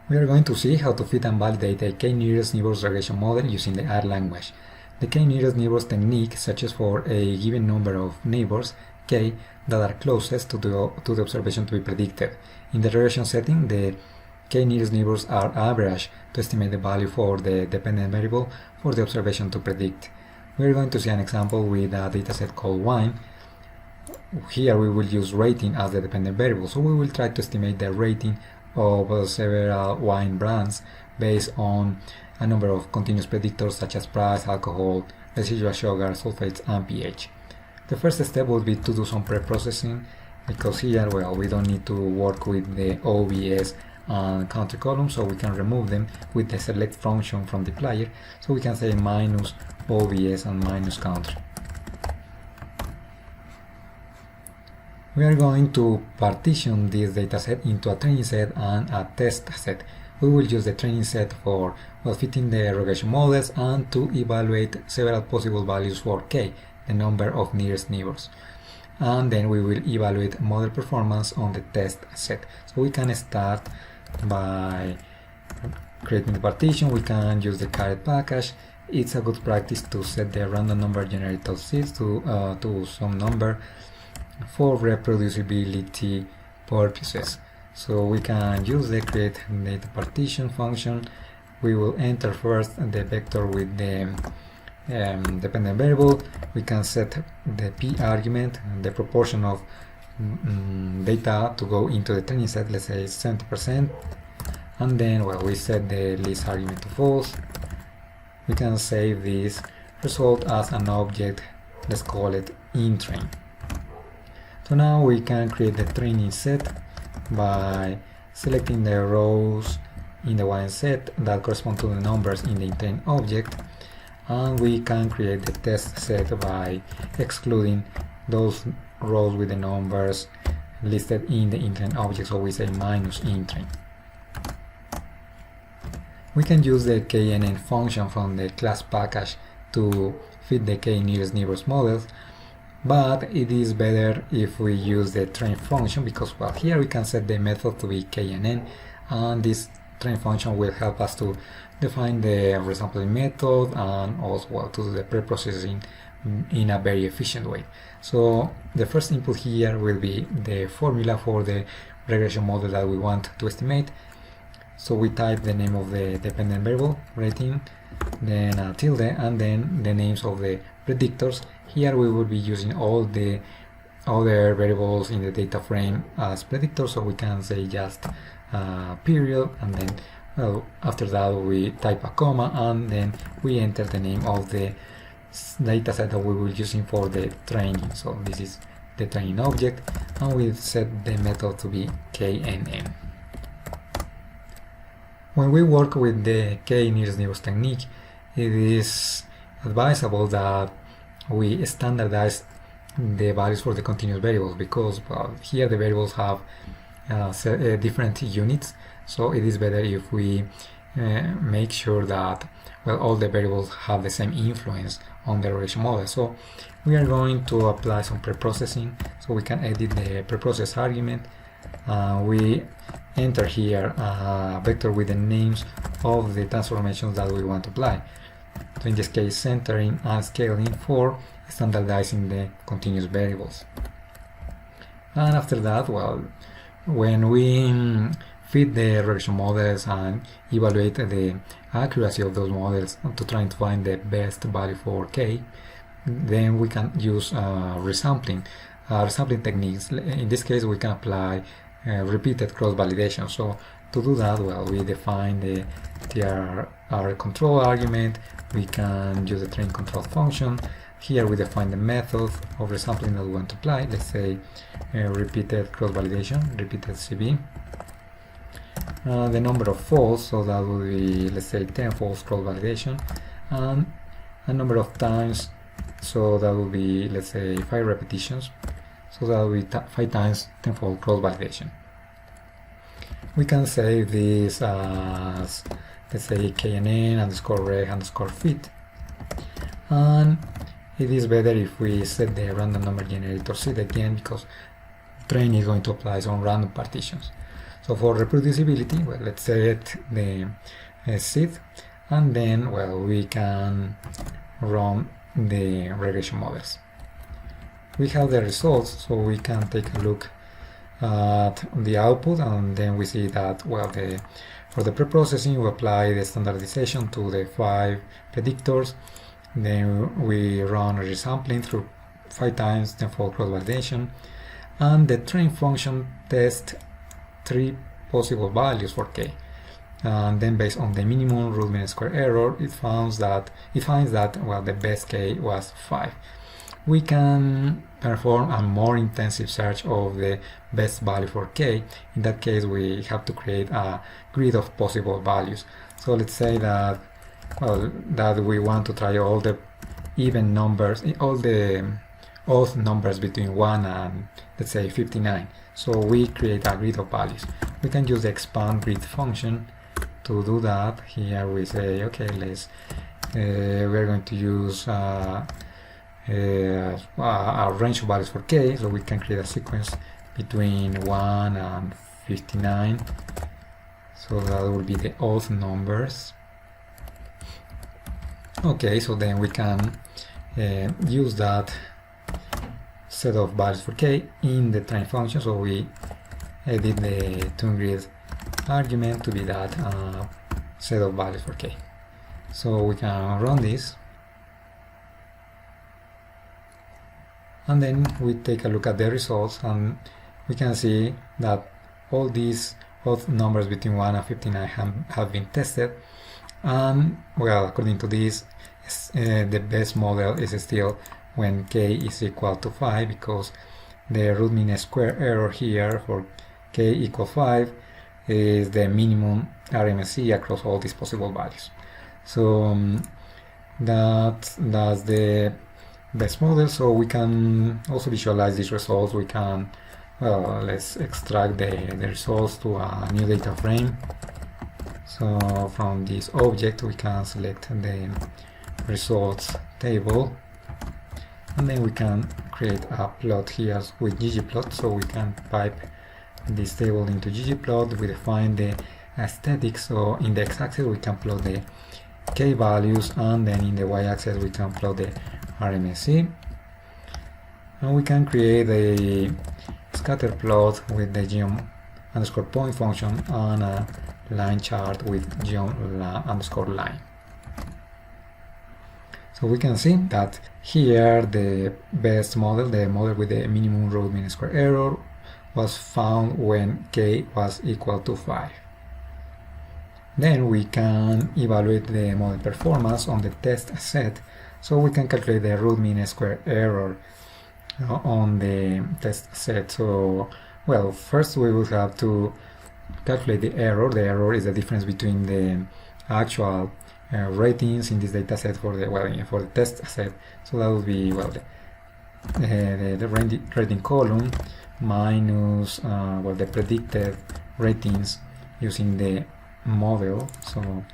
We are going to see how to fit and validate a k-nearest neighbors regression model using the R language. The k-nearest neighbors technique searches for a given number of neighbors, k, that are closest to the observation to be predicted. In the regression setting, the k-nearest neighbors are averaged to estimate the value for the dependent variable for the observation to predict. We are going to see an example with a dataset called wine. Here we will use rating as the dependent variable, so we will try to estimate the rating of several wine brands based on a number of continuous predictors such as price, alcohol, residual sugar, sulfates, and pH. The first step would be to do some pre-processing, because here, well, we don't need to work with the OBS and country columns, so we can remove them with the select function from the player. So we can say minus OBS and minus country. We are going to partition this dataset into a training set and a test set. We will use the training set for fitting the regression models and to evaluate several possible values for k, the number of nearest neighbors. And then we will evaluate model performance on the test set. So we can start by creating the partition. We can use the caret package. It's a good practice to set the random number generator seeds to some number for reproducibility purposes. So we can use the create data partition function. We will enter first the vector with the dependent variable. We can set the p argument, the proportion of data to go into the training set, let's say 70%, and then we set the list argument to false. We can save this result as an object, let's call it inTrain. So now we can create the training set by selecting the rows in the one set that correspond to the numbers in the inTrain object, and we can create the test set by excluding those rows with the numbers listed in the inTrain object, so we say minus inTrain. We can use the knn function from the class package to fit the k-nearest neighbors models, but it is better if we use the train function, because here we can set the method to be knn, and this train function will help us to define the resampling method and also to do the pre-processing in a very efficient way. So the first input here will be the formula for the regression model that we want to estimate. So we type the name of the dependent variable, rating, then a tilde, and then the names of the predictors. Here we will be using all the other variables in the data frame as predictors, so we can say just period, and then after that we type a comma, and then we enter the name of the dataset that we will be using for the training. So this is the training object, and we set the method to be knn. When we work with the k-nearest neighbors technique, it is advisable that we standardize the values for the continuous variables, because here the variables have different units, so it is better if we make sure that all the variables have the same influence on the regression model. So we are going to apply some pre-processing, so we can edit the pre-process argument. We enter here a vector with the names of the transformations that we want to apply. So in this case, centering and scaling for standardizing the continuous variables. And after that, when we fit the regression models and evaluate the accuracy of those models to try to find the best value for k, then we can use resampling techniques. In this case, we can apply repeated cross-validation. So to do that, we define the TRR control argument. We can use the train control function. Here we define the method of resampling that we want to apply. Let's say repeated cross-validation, repeated CB. The number of false, so that will be, let's say, 10 false cross-validation, and a number of times, so that will be, let's say, 5 repetitions, so that will be 5 times 10-fold cross-validation. We can save this as, let's say, knn underscore reg underscore fit, and it is better if we set the random number generator seed again, because train is going to apply some random partitions. So for reproducibility, well, let's set the seed, and then, well, we can run the regression models. We have the results, so we can take a look at the output, and then we see that, well, for the pre-processing we apply the standardization to the 5 predictors, then we run a resampling through 5 times, then for cross-validation, and the train function tests 3 possible values for k, and then based on the minimum root mean square error it finds that well, the best k was 5. We can perform a more intensive search of the best value for k. In that case we have to create a grid of possible values. So let's say that, well, that we want to try all the even numbers, all the odd numbers between 1 and, let's say, 59. So we create a grid of values. We can use the expand grid function to do that. Here we say, okay, we're going to use a range of values for k, so we can create a sequence between 1 and 59, so that will be the odd numbers. Okay, so then we can use that set of values for k in the train function, so we edit the toGrid argument to be that set of values for k. So we can run this, and then we take a look at the results, and we can see that all these odd numbers between 1 and 59 have been tested, and, well, according to this, the best model is still when k is equal to 5, because the root mean square error here for k equal 5 is the minimum RMSE across all these possible values. So that's the best model. So we can also visualize these results. We can, well, let's extract the results to a new data frame. So from this object we can select the results table, and then we can create a plot here with ggplot. So we can pipe this table into ggplot. We define the aesthetics, so in the x-axis we can plot the k values, and then in the y-axis we can plot the RMSE, and we can create a scatter plot with the geom_point function and a line chart with geom_line. So we can see that here the best model, the model with the minimum root mean square error, was found when k was equal to 5. Then we can evaluate the model performance on the test set. So we can calculate the root mean square error on the test set. So, well, first we will have to calculate the error. The error is the difference between the actual ratings in this data set for the test set. So that would be, well, the rating column minus the predicted ratings using the model. So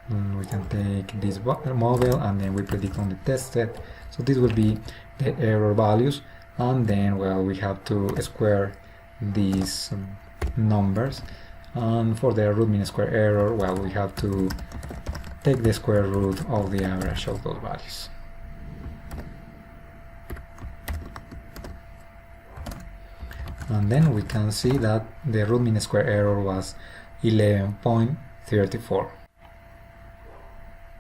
we can take this model and then we predict on the test set. So this will be the error values, and then, well, we have to square these numbers, and for the root mean square error, well, we have to take the square root of the average of those values. And then we can see that the root mean square error was 11.34.